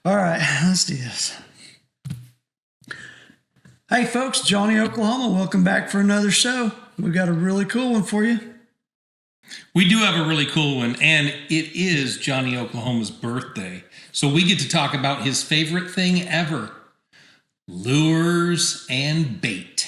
All right, let's do this. Hey, folks, Jonny Oklahoma. Welcome back for another show. We've got a really cool one for you. We do have a really cool one, and it is Jonny Oklahoma's birthday. So we get to talk about his favorite thing ever, lures and bait.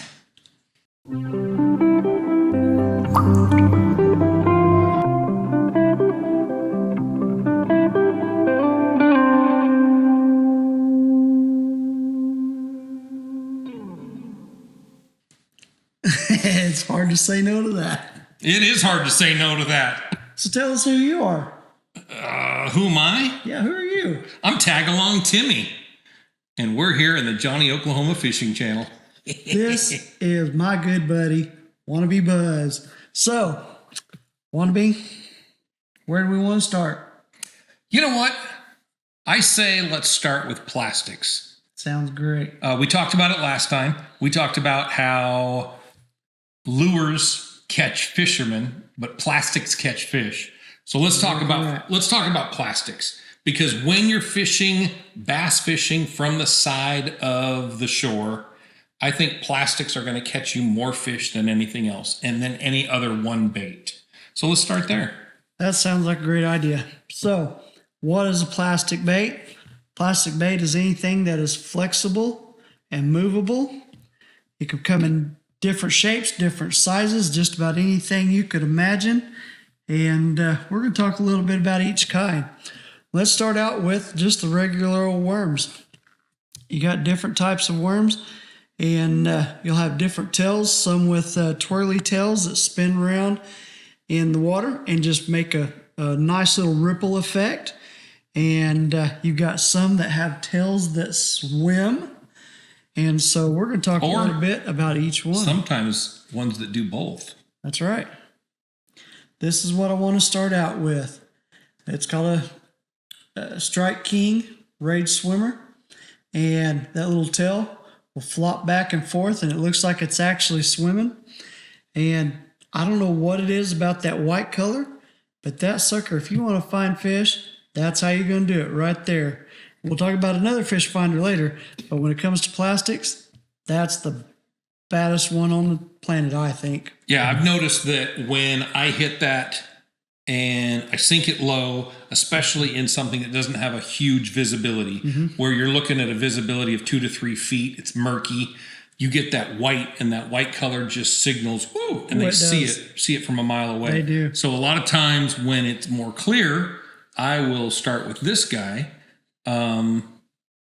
It's hard to say no to that. It is hard to say no to that. So tell us who you are. Who am I? Yeah, who are you? I'm Tag-Along Timmy, and we're here in the Jonny Oklahoma Fishing Channel. This is my good buddy, Wannabe Buzz. So, Wannabe, where do we want to start? You know what? I say let's start with plastics. Sounds great. We talked about it last time. We talked about how lures catch fishermen, but plastics catch fish. So let's talk about plastics, because when you're fishing, bass fishing from the side of the shore, I think plastics are going to catch you more fish than anything else, and than any other one bait. So let's start there. That sounds like a great idea. So, what is a plastic bait? Plastic bait is anything that is flexible and movable. It can come in different shapes, different sizes, just about anything you could imagine. And we're going to talk a little bit about each kind. Let's start out with just the regular old worms. You got different types of worms, and you'll have different tails, some with twirly tails that spin around in the water and just make a nice little ripple effect. And you've got some that have tails that swim. And so we're going to talk a little bit about each one. Sometimes ones that do both. That's right. This is what I want to start out with. It's called a Strike King Rage Swimmer. And that little tail will flop back and forth, and it looks like it's actually swimming. And I don't know what it is about that white color, but that sucker, if you want to find fish, that's how you're going to do it right there. We'll talk about another fish finder later, but when it comes to plastics, that's the baddest one on the planet, I think. Yeah, I've noticed that when I hit that and I sink it low, especially in something that doesn't have a huge visibility, where you're looking at a visibility of 2 to 3 feet, it's murky, you get that white, and that white color just signals, whoo, and they see it from a mile away. They do. So a lot of times when it's more clear, I will start with this guy. A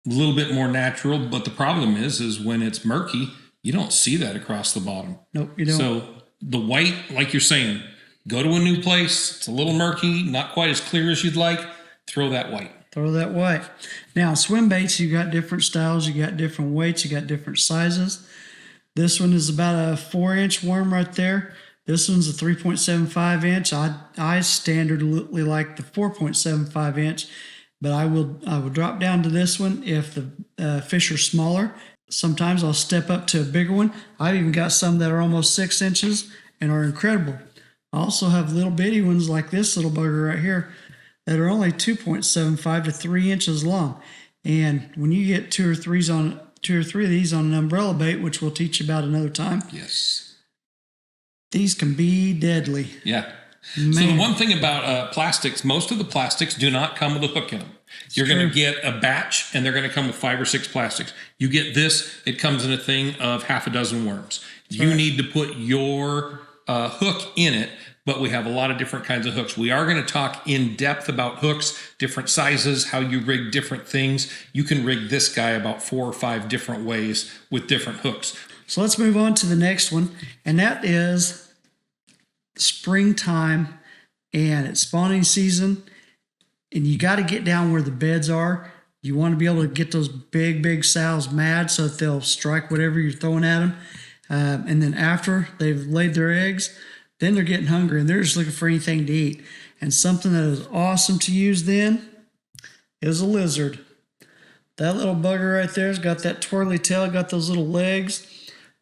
little bit more natural, but the problem is when it's murky, you don't see that across the bottom. Nope, you don't. So the white, like you're saying, go to a new place, it's a little murky, not quite as clear as you'd like, throw that white. Throw that white. Now, swim baits, you got different styles, you got different weights, you got different sizes. This one is about a 4-inch worm right there. This one's a 3.75 inch. I standardly like the 4.75 inch. But I will drop down to this one if the fish are smaller. Sometimes I'll step up to a bigger one. I've even got some that are almost 6 inches and are incredible. I also have little bitty ones like this little bugger right here that are only 2.75 to 3 inches long. And when you get two or three of these on an umbrella bait, which we'll teach you about another time, yes, these can be deadly. Yeah. Man. So the one thing about plastics, most of the plastics do not come with a hook in them. You're going to get a batch, and they're going to come with 5 or 6 plastics. You get this, it comes in a thing of half a dozen worms. You need to put your hook in it, but we have a lot of different kinds of hooks. We are going to talk in depth about hooks, different sizes, how you rig different things. You can rig this guy about 4 or 5 different ways with different hooks. So let's move on to the next one, and that is springtime, and it's spawning season, and you got to get down where the beds are. You want to be able to get those big sows mad so that they'll strike whatever you're throwing at them. And then after they've laid their eggs, then they're getting hungry and they're just looking for anything to eat. And something that is awesome to use then is a lizard. That little bugger right there's got that twirly tail, got those little legs.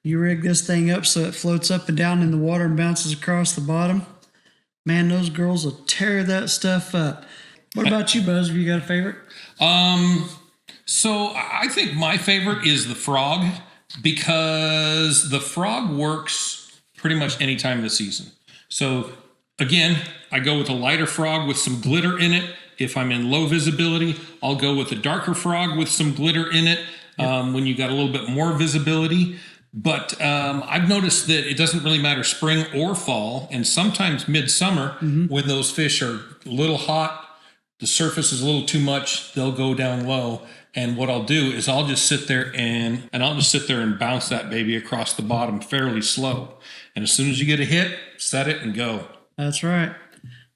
You rig this thing up so it floats up and down in the water and bounces across the bottom. Man, those girls will tear that stuff up. What about you, Buzz? Have you got a favorite? So I think my favorite is the frog because the frog works pretty much any time of the season. So again, I go with a lighter frog with some glitter in it. If I'm in low visibility, I'll go with a darker frog with some glitter in it. When you got a little bit more visibility. But I've noticed that it doesn't really matter spring or fall, and sometimes midsummer when those fish are a little hot, the surface is a little too much, they'll go down low. And what I'll do is I'll just sit there and bounce that baby across the bottom fairly slow. And as soon as you get a hit, set it and go. That's right.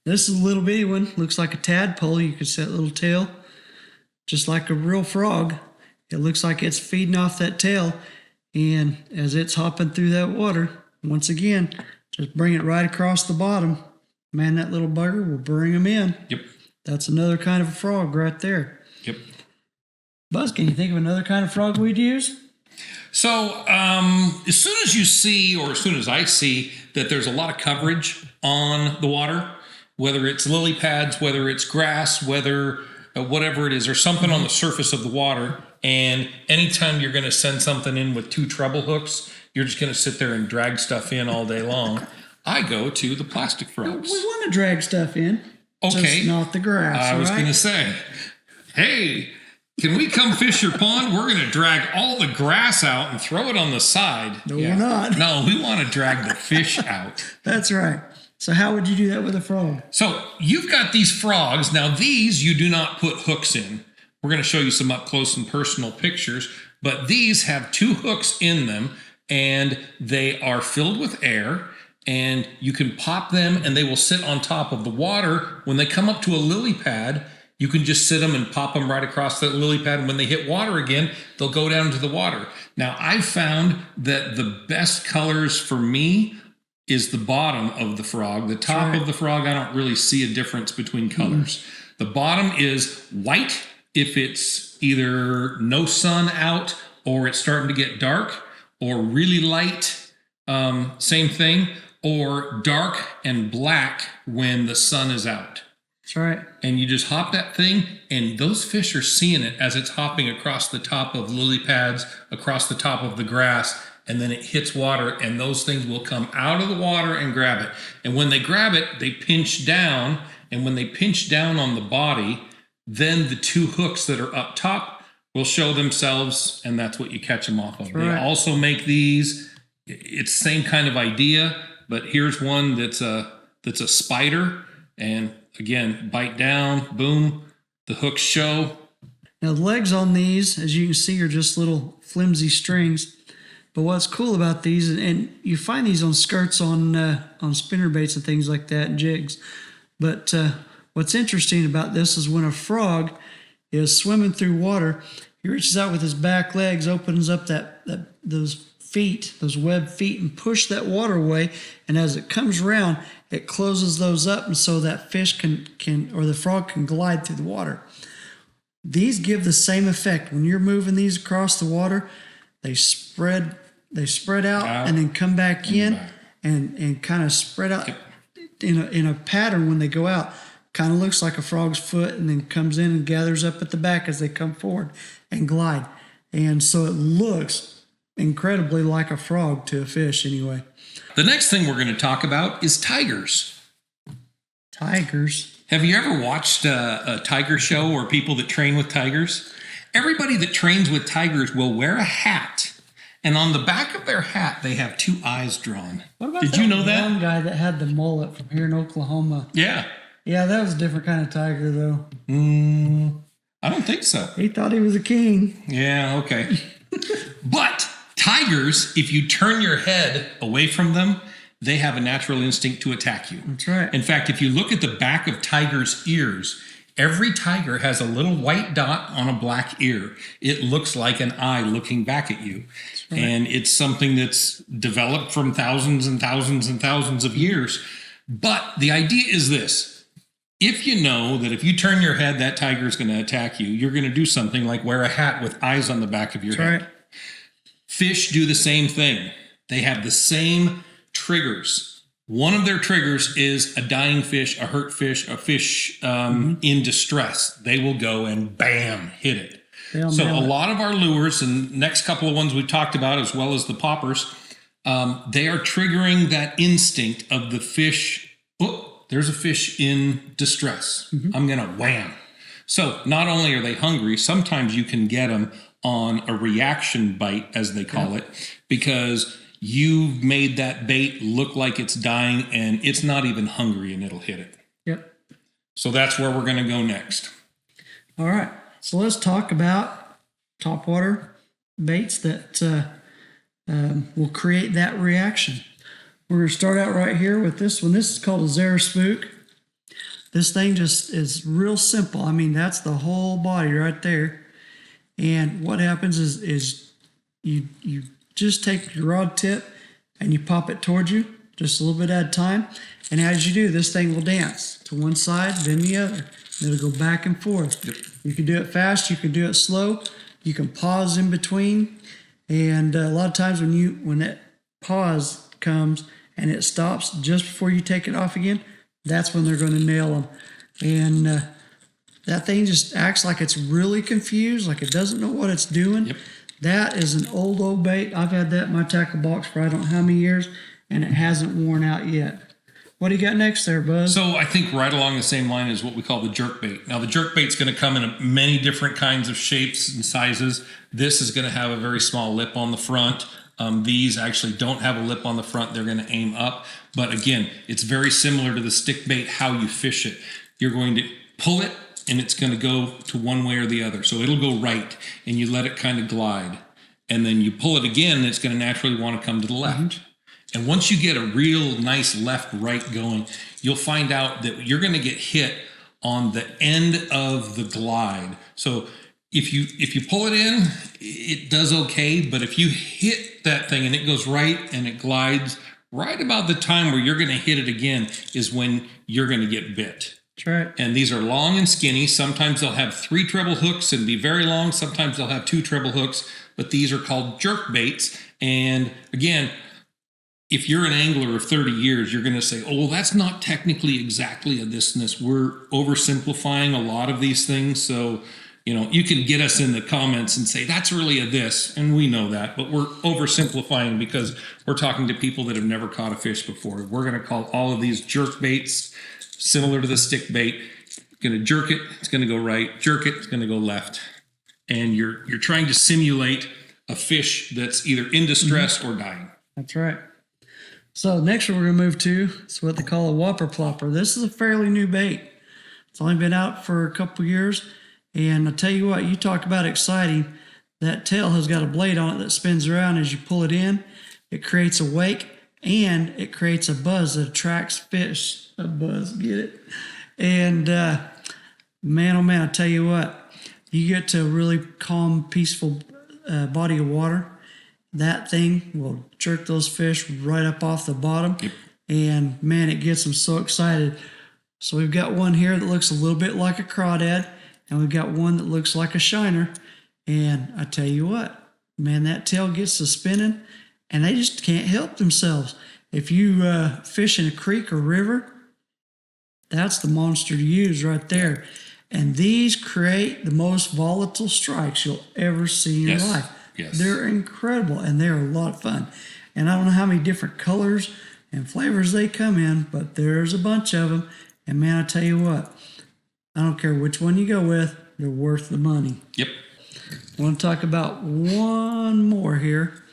This is a little bitty one. Looks like a tadpole. You can set a little tail, just like a real frog. It looks like it's feeding off that tail. And as it's hopping through that water, once again, just bring it right across the bottom. Man, that little bugger will bring them in. Yep. That's another kind of a frog right there. Yep. Buzz, can you think of another kind of frog we'd use? So as soon as you see, or as soon as I see that there's a lot of coverage on the water, whether it's lily pads, whether it's grass, whether whatever it is, or something on the surface of the water, and anytime you're going to send something in with 2 treble hooks, you're just going to sit there and drag stuff in all day long. I go to the plastic frogs. We want to drag stuff in. Okay. Just not the grass. I was going to say, hey, can we come fish your pond? We're going to drag all the grass out and throw it on the side. No, we're not. No, we want to drag the fish out. That's right. So how would you do that with a frog? So you've got these frogs. Now these you do not put hooks in. We're going to show you some up close and personal pictures, but these have 2 hooks in them and they are filled with air, and you can pop them and they will sit on top of the water. When they come up to a lily pad, you can just sit them and pop them right across that lily pad. And when they hit water again, they'll go down to the water. Now, I've found that the best colors for me is the bottom of the frog. The top of the frog, I don't really see a difference between colors. The bottom is white if it's either no sun out or it's starting to get dark, or really light, same thing, or dark and black when the sun is out. That's right. And you just hop that thing, and those fish are seeing it as it's hopping across the top of lily pads, across the top of the grass, and then it hits water, and those things will come out of the water and grab it. And when they grab it, they pinch down, and when they pinch down on the body, then the 2 hooks that are up top will show themselves, and that's what you catch them off of. They also make these, it's the same kind of idea, but here's one that's a spider, and again, bite down, boom, the hooks show. Now the legs on these, as you can see, are just little flimsy strings. But what's cool about these, and you find these on skirts on spinner baits and things like that, and jigs. But what's interesting about this is when a frog is swimming through water, he reaches out with his back legs, opens up those feet, those webbed feet, and push that water away. And as it comes around, it closes those up, and so that fish can or the frog can glide through the water. These give the same effect. When you're moving these across the water, they spread out and then come back in and kind of spread out in a pattern when they go out. Kind of looks like a frog's foot, and then comes in and gathers up at the back as they come forward and glide. And so it looks incredibly like a frog to a fish anyway. The next thing we're going to talk about is tigers. Tigers? Have you ever watched a tiger show or people that train with tigers? Everybody that trains with tigers will wear a hat, and on the back of their hat, they have 2 eyes drawn. What about Did you know that? One guy that had the mullet from here in Oklahoma. Yeah. Yeah, that was a different kind of tiger, though. I don't think so. He thought he was a king. Yeah, okay. But tigers, if you turn your head away from them, they have a natural instinct to attack you. That's right. In fact, if you look at the back of tigers' ears, every tiger has a little white dot on a black ear. It looks like an eye looking back at you. Right. And it's something that's developed from thousands and thousands and thousands of years. But the idea is this. If you know that if you turn your head, that tiger is going to attack you, you're going to do something like wear a hat with eyes on the back of your head. Right. Fish do the same thing. They have the same triggers. One of their triggers is a dying fish, a hurt fish, a fish in distress. They will go and bam, hit it. They'll So nail a it. lot of our lures, and next couple of ones we've talked about, as well as the poppers, they are triggering that instinct of the fish. Oh, there's a fish in distress. I'm going to wham. So not only are they hungry, sometimes you can get them on a reaction bite, as they call it, because you've made that bait look like it's dying and it's not even hungry and it'll hit it. Yep. So that's where we're going to go next. All right. So let's talk about topwater baits that will create that reaction. We're going to start out right here with this one. This is called a Zara Spook. This thing just is real simple. I mean, that's the whole body right there. And what happens is you just take your rod tip and you pop it towards you just a little bit at a time. And as you do, this thing will dance to one side, then the other. And it'll go back and forth. Yep. You can do it fast. You can do it slow. You can pause in between. And a lot of times when that pause comes and it stops just before you take it off again, that's when they're going to nail them. And that thing just acts like it's really confused, like it doesn't know what it's doing. Yep. That is an old bait. I've had that in my tackle box for I don't know how many years, and it hasn't worn out yet. What do you got next there, Buzz? So I think right along the same line is what we call the jerk bait. Now the jerk bait's going to come in many different kinds of shapes and sizes. This is going to have a very small lip on the front. These actually don't have a lip on the front. They're going to aim up. But again, it's very similar to the stick bait, how you fish it. You're going to pull it and it's going to go to one way or the other. So it'll go right and you let it kind of glide. And then you pull it again and it's going to naturally want to come to the left. And once you get a real nice left-right going, you'll find out that you're going to get hit on the end of the glide. So if you pull it in, it does okay. But if you hit that thing and it goes right and it glides, right about the time where you're going to hit it again is when you're going to get bit. That's right. And these are long and skinny. Sometimes they'll have 3 treble hooks and be very long. Sometimes they'll have 2 treble hooks. But these are called jerk baits. And again, if you're an angler of 30 years, you're going to say, oh, well, that's not technically exactly a this and this. We're oversimplifying a lot of these things. So, you can get us in the comments and say, that's really a this. And we know that. But we're oversimplifying because we're talking to people that have never caught a fish before. We're going to call all of these jerk baits similar to the stick bait. Going to jerk it. It's going to go right. Jerk it. It's going to go left. And you're trying to simulate a fish that's either in distress or dying. That's right. So next one we're going to move to is what they call a whopper plopper. This is a fairly new bait. It's only been out for a couple years. And I'll tell you what, you talk about exciting. That tail has got a blade on it that spins around as you pull it in. It creates a wake and it creates a buzz that attracts fish. A buzz, get it? And man, oh man, I'll tell you what, you get to a really calm, peaceful body of water. That thing will jerk those fish right up off the bottom. Yep. And man, it gets them so excited. So we've got one here that looks a little bit like a crawdad, and we've got one that looks like a shiner. And I tell you what, man, that tail gets to spinning, and they just can't help themselves. If you fish in a creek or river, that's the monster to use right there. And these create the most volatile strikes you'll ever see in your life. Yes. They're incredible, and they're a lot of fun. And I don't know how many different colors and flavors they come in, but there's a bunch of them. And man, I tell you what, I don't care which one you go with, they're worth the money. Yep. I want to talk about one more here.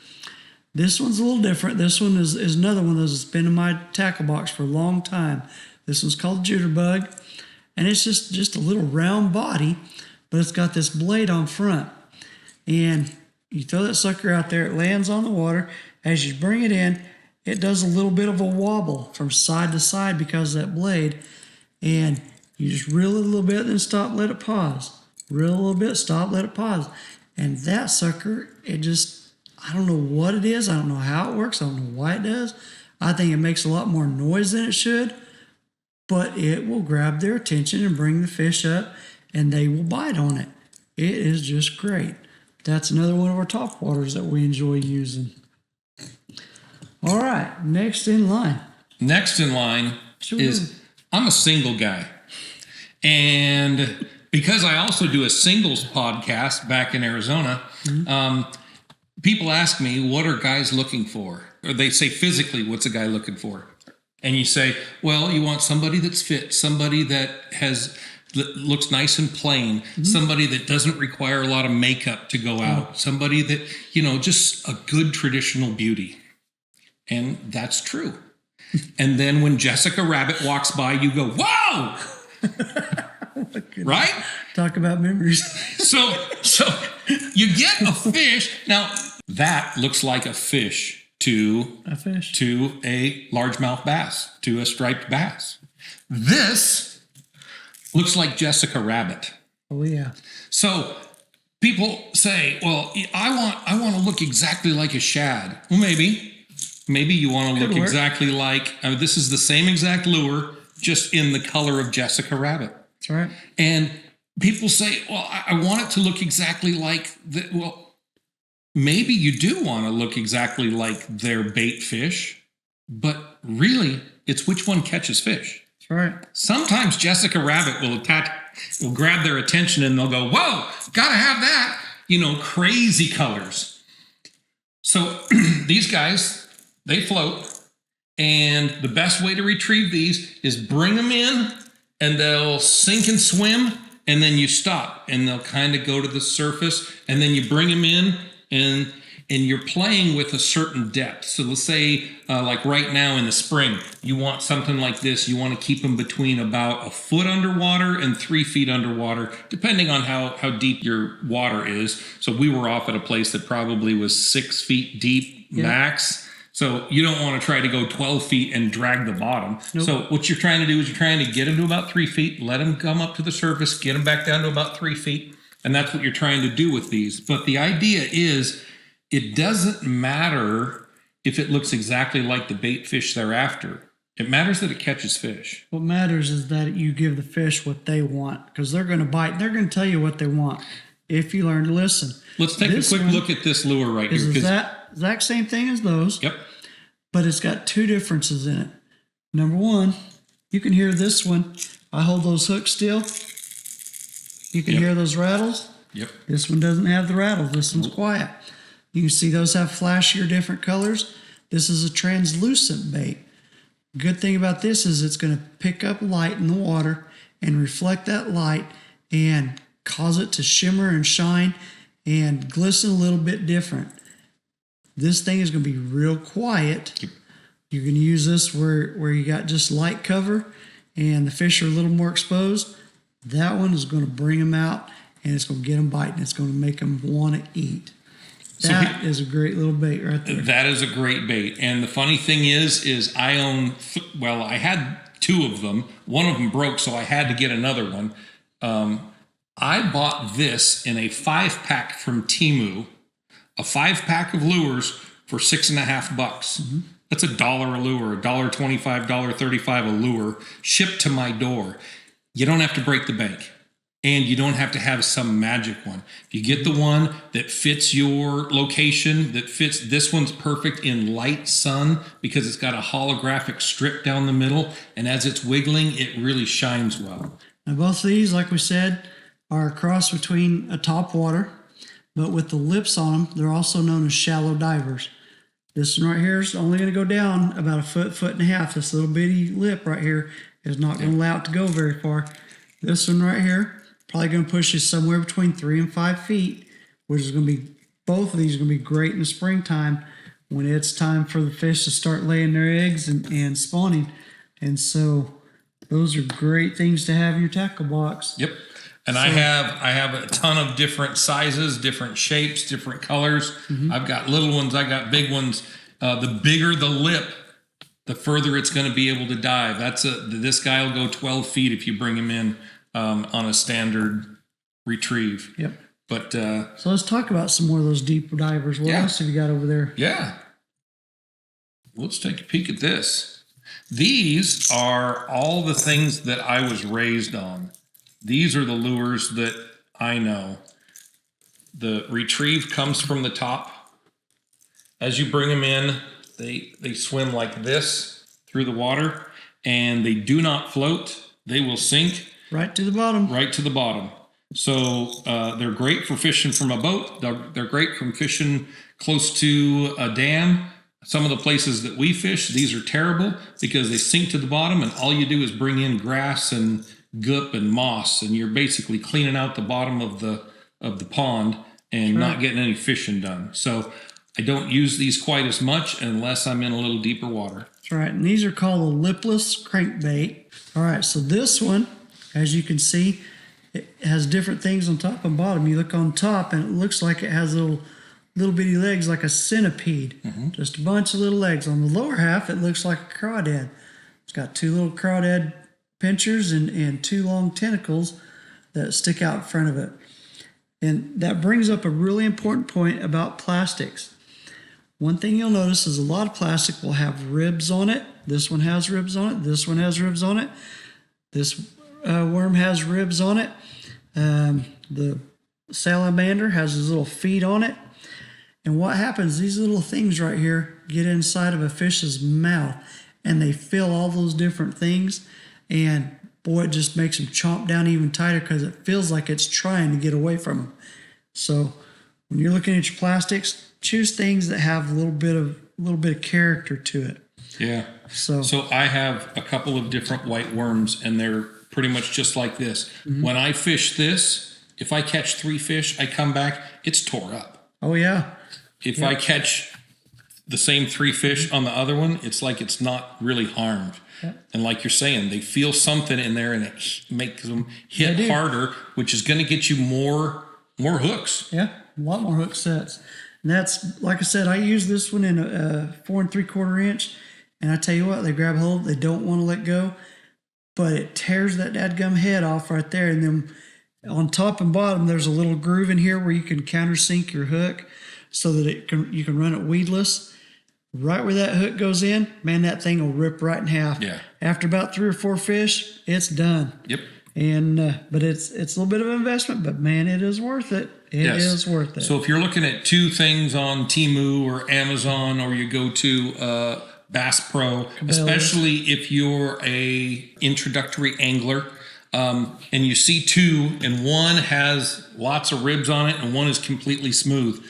This one's a little different. This one is another one of those that's been in my tackle box for a long time. This one's called jitterbug, and it's just a little round body, but it's got this blade on front. And you throw that sucker out there, it lands on the water. As you bring it in, it does a little bit of a wobble from side to side because of that blade. And you just reel it a little bit, then stop, let it pause. Reel a little bit, stop, let it pause. And that sucker, it just, I don't know what it is. I don't know how it works. I don't know why it does. I think it makes a lot more noise than it should. But it will grab their attention and bring the fish up, and they will bite on it. It is just great. That's another one of our top waters that we enjoy using. All right, next in line. Next in line is, I'm a single guy. And Because I also do a singles podcast back in Arizona, people ask me, what are guys looking for? Or they say physically, what's a guy looking for? And you say, well, you want somebody that's fit, somebody that looks nice and plain, somebody that doesn't require a lot of makeup to go out, somebody that, just a good traditional beauty. And that's true. And then when Jessica Rabbit walks by, you go, whoa! Right? Talk about memories. So you get a fish. Now, that looks like a fish to a largemouth bass, to a striped bass. This looks like Jessica Rabbit. Oh, yeah. So people say, well, I want to look exactly like a shad. Well, maybe you want to look exactly like, this is the same exact lure, just in the color of Jessica Rabbit. That's right. And people say, well, I want it to look exactly like well, maybe you do want to look exactly like their bait fish, but really it's which one catches fish. That's right. Sometimes Jessica Rabbit will grab their attention and they'll go, whoa, gotta have that, crazy colors. So these guys, they float, and the best way to retrieve these is bring them in and they'll sink and swim, and then you stop and they'll kind of go to the surface, and then you bring them in and you're playing with a certain depth. So let's say like right now in the spring, you want something like this. You want to keep them between about a foot underwater and 3 feet underwater, depending on how deep your water is. So we were off at a place that probably was 6 feet deep max. So you don't want to try to go 12 feet and drag the bottom. Nope. So what you're trying to do is you're trying to get them to about 3 feet, let them come up to the surface, get them back down to about 3 feet. And that's what you're trying to do with these. But the idea is it doesn't matter if it looks exactly like the bait fish they're after. It matters that it catches fish. What matters is that you give the fish what they want, because they're going to bite. They're going to tell you what they want if you learn to listen. Let's take a quick look at this lure right here. It's that exact same thing as those. Yep. But it's got two differences in it. Number one, you can hear this one. I hold those hooks still. You can hear those rattles. Yep. This one doesn't have the rattles. This one's quiet. You can see those have flashier different colors. This is a translucent bait. Good thing about this is it's going to pick up light in the water and reflect that light and cause it to shimmer and shine and glisten a little bit different. This thing is going to be real quiet. You're going to use this where you got just light cover and the fish are a little more exposed. That one is going to bring them out, and it's going to get them biting. It's going to make them want to eat. That is a great little bait right there. That is a great bait. And the funny thing is I had 2 of them. One of them broke, so I had to get another one. I bought this in a 5-pack from Temu, a 5-pack of lures for $6.50. Mm-hmm. That's $1 a lure, $1.25, $1.35 a lure shipped to my door. You don't have to break the bank, and you don't have to have some magic one. If you get the one that fits your location, this one's perfect in light sun because it's got a holographic strip down the middle, and as it's wiggling, it really shines well. Now both of these, like we said, are a cross between a top water, but with the lips on them, they're also known as shallow divers. This one right here is only going to go down about a foot, foot and a half. This little bitty lip right here is not going to allow it to go very far. This one right here, probably going to push you somewhere between 3 and 5 feet, which is going to be, both of these are going to be great in the springtime when it's time for the fish to start laying their eggs and spawning. And so those are great things to have in your tackle box. Yep. And I have a ton of different sizes, different shapes, different colors. Mm-hmm. I've got little ones, I got big ones. The bigger the lip, the further it's going to be able to dive. This guy will go 12 feet if you bring him in on a standard retrieve. Yep. But so let's talk about some more of those deep divers. What else have you got over there? Yeah. Let's take a peek at this. These are all the things that I was raised on. These are the lures that I know. The retrieve comes from the top. As you bring them in, they swim like this through the water, and they do not float. They will sink right to the bottom. Right to the bottom. So they're great for fishing from a boat. They're great from fishing close to a dam. Some of the places that we fish, these are terrible because they sink to the bottom, and all you do is bring in grass and goop and moss, and you're basically cleaning out the bottom of the pond and not getting any fishing done. So I don't use these quite as much unless I'm in a little deeper water. That's right. And these are called a lipless crankbait. All right. So this one, as you can see, it has different things on top and bottom. You look on top and it looks like it has little bitty legs like a centipede. Just a bunch of little legs. On the lower half, it looks like a crawdad. It's got two little crawdad pinchers and two long tentacles that stick out in front of it. And that brings up a really important point about plastics. One thing you'll notice is a lot of plastic will have ribs on it. This one has ribs on it. This one has ribs on it. This worm has ribs on it. The salamander has his little feet on it. And what happens, these little things right here get inside of a fish's mouth and they feel all those different things. And boy, it just makes them chomp down even tighter because it feels like it's trying to get away from them. So when you're looking at your plastics, choose things that have a little bit of character to it. Yeah. So I have a couple of different white worms, and they're pretty much just like this. When I fish this, if I catch 3 fish, I come back, it's tore up. oh yeah. If I catch the same 3 fish on the other one, it's like it's not really harmed. And like you're saying, they feel something in there, and it makes them hit harder, which is going to get you more hooks. Yeah, a lot more hook sets. And that's, like I said, I use this one in a 4 3/4 inch. And I tell you what, they grab hold, they don't want to let go, but it tears that dadgum head off right there. And then on top and bottom, there's a little groove in here where you can countersink your hook so that you can run it weedless. Right where that hook goes in, man, that thing will rip right in half. Yeah. After about 3 or 4 fish, it's done. Yep. And but it's a little bit of an investment, but man, it is worth it. It is worth it. So if you're looking at 2 things on Temu or Amazon, or you go to Bass Pro, especially if you're a introductory angler, and you see 2 and one has lots of ribs on it and one is completely smooth,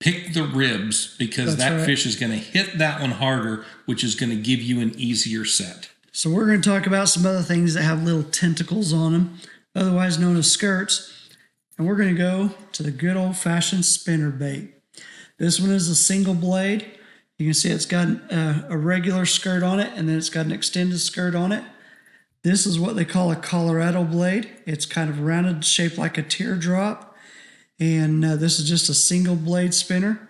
pick the ribs because fish is going to hit that one harder, which is going to give you an easier set. So we're going to talk about some other things that have little tentacles on them, otherwise known as skirts. And we're going to go to the good old-fashioned spinner bait. This one is a single blade. You can see it's got a regular skirt on it, and then it's got an extended skirt on it. This is what they call a Colorado blade. It's kind of rounded, shaped like a teardrop. And this is just a single blade spinner.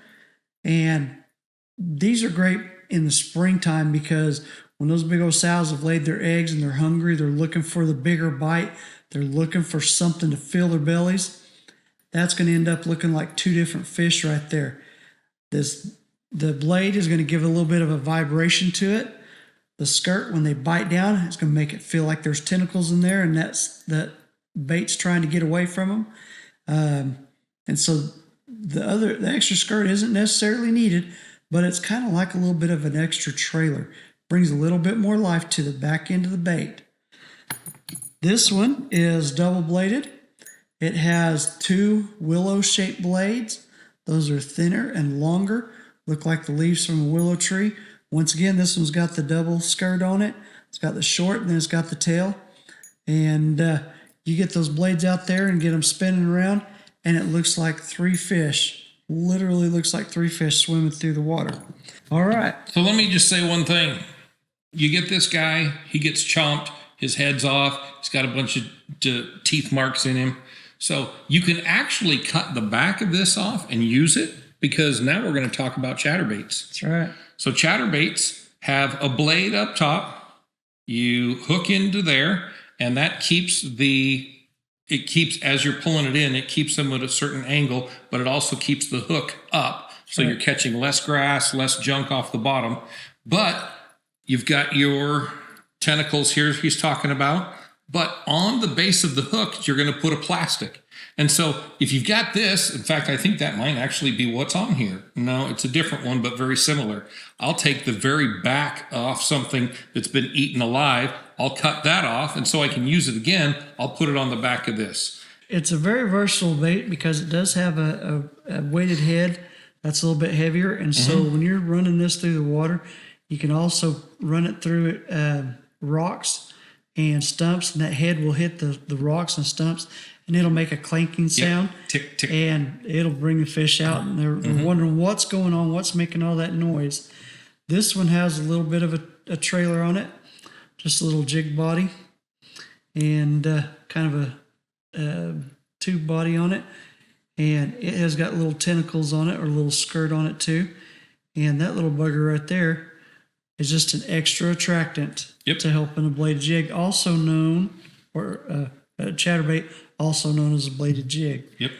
And these are great in the springtime because when those big old sows have laid their eggs and they're hungry, they're looking for the bigger bite, they're looking for something to fill their bellies. That's going to end up looking like 2 different fish right there. The blade is going to give a little bit of a vibration to it. The skirt, when they bite down, it's going to make it feel like there's tentacles in there, and that bait's trying to get away from them. And so the extra skirt isn't necessarily needed, but it's kind of like a little bit of an extra trailer. Brings a little bit more life to the back end of the bait. This one is double bladed. It has 2 willow-shaped blades. Those are thinner and longer, look like the leaves from a willow tree. Once again, this one's got the double skirt on it. It's got the short, and then it's got the tail. And you get those blades out there and get them spinning around, and it looks like 3 fish. Literally looks like 3 fish swimming through the water. All right. So let me just say one thing. You get this guy, he gets chomped, his head's off, he's got a bunch of teeth marks in him. So you can actually cut the back of this off and use it, because now we're going to talk about chatterbaits. That's right. So chatterbaits have a blade up top. You hook into there, and that keeps as you're pulling it in, it keeps them at a certain angle, but it also keeps the hook up. So you're catching less grass, less junk off the bottom. But you've got your tentacles here he's talking about. But on the base of the hook, you're going to put a plastic. And so if you've got this, in fact, I think that might actually be what's on here. No, it's a different one, but very similar. I'll take the very back off something that's been eaten alive. I'll cut that off, and so I can use it again. I'll put it on the back of this. It's a very versatile bait because it does have a weighted head that's a little bit heavier. And so when you're running this through the water, you can also run it through rocks and stumps, and that head will hit the rocks and stumps, and it'll make a clanking sound. Tick, tick. And it'll bring the fish out, and they're wondering what's going on, what's making all that noise. This one has a little bit of a trailer on it, just a little jig body, and kind of a tube body on it, and it has got little tentacles on it, or a little skirt on it too. And that little bugger right there is just an extra attractant to help in a bladed jig, also known, or a chatterbait, also known as a bladed jig. Yep.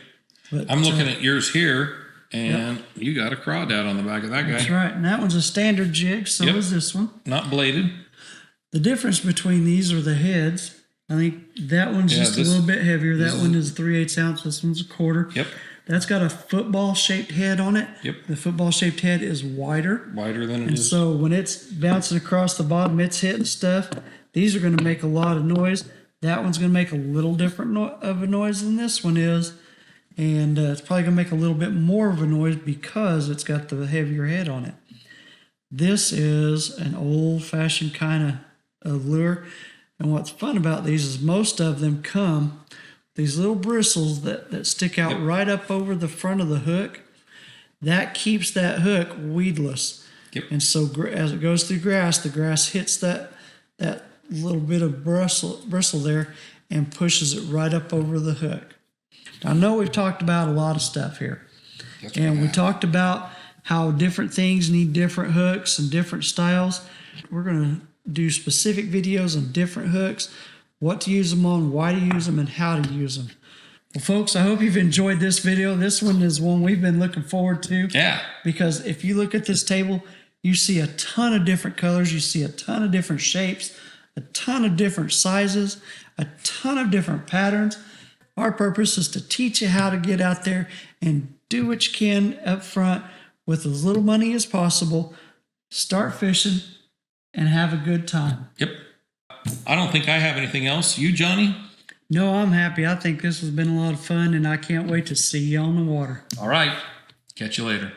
But, I'm looking at yours here, and you got a crawdad on the back of that guy. That's right. And that one's a standard jig, so is this one. Not bladed. The difference between these are the heads. I think that one's just a little bit heavier. That one is 3/8 ounce. This one's a quarter. Yep. That's got a football-shaped head on it. Yep. The football-shaped head is wider. Wider than it And is. so when it's bouncing across the bottom, it's hitting stuff. These are going to make a lot of noise. That one's going to make a little different of a noise than this one is. And it's probably going to make a little bit more of a noise because it's got the heavier head on it. This is an old-fashioned kind of lure. And what's fun about these is most of them come these little bristles that stick out right up over the front of the hook. That keeps that hook weedless. Yep. And so as it goes through grass, the grass hits that little bit of bristle there and pushes it right up over the hook. Now, I know we've talked about a lot of stuff here. And we talked about how different things need different hooks and different styles. We're going to do specific videos on different hooks, what to use them on, why to use them, and how to use them. Well, folks, I hope you've enjoyed this video. This one is one we've been looking forward to. Yeah. Because if you look at this table, you see a ton of different colors. You see a ton of different shapes, a ton of different sizes, a ton of different patterns. Our purpose is to teach you how to get out there and do what you can up front with as little money as possible. Start fishing and have a good time. Yep. I don't think I have anything else. You, Johnny? No, I'm happy. I think this has been a lot of fun, and I can't wait to see you on the water. All right. Catch you later.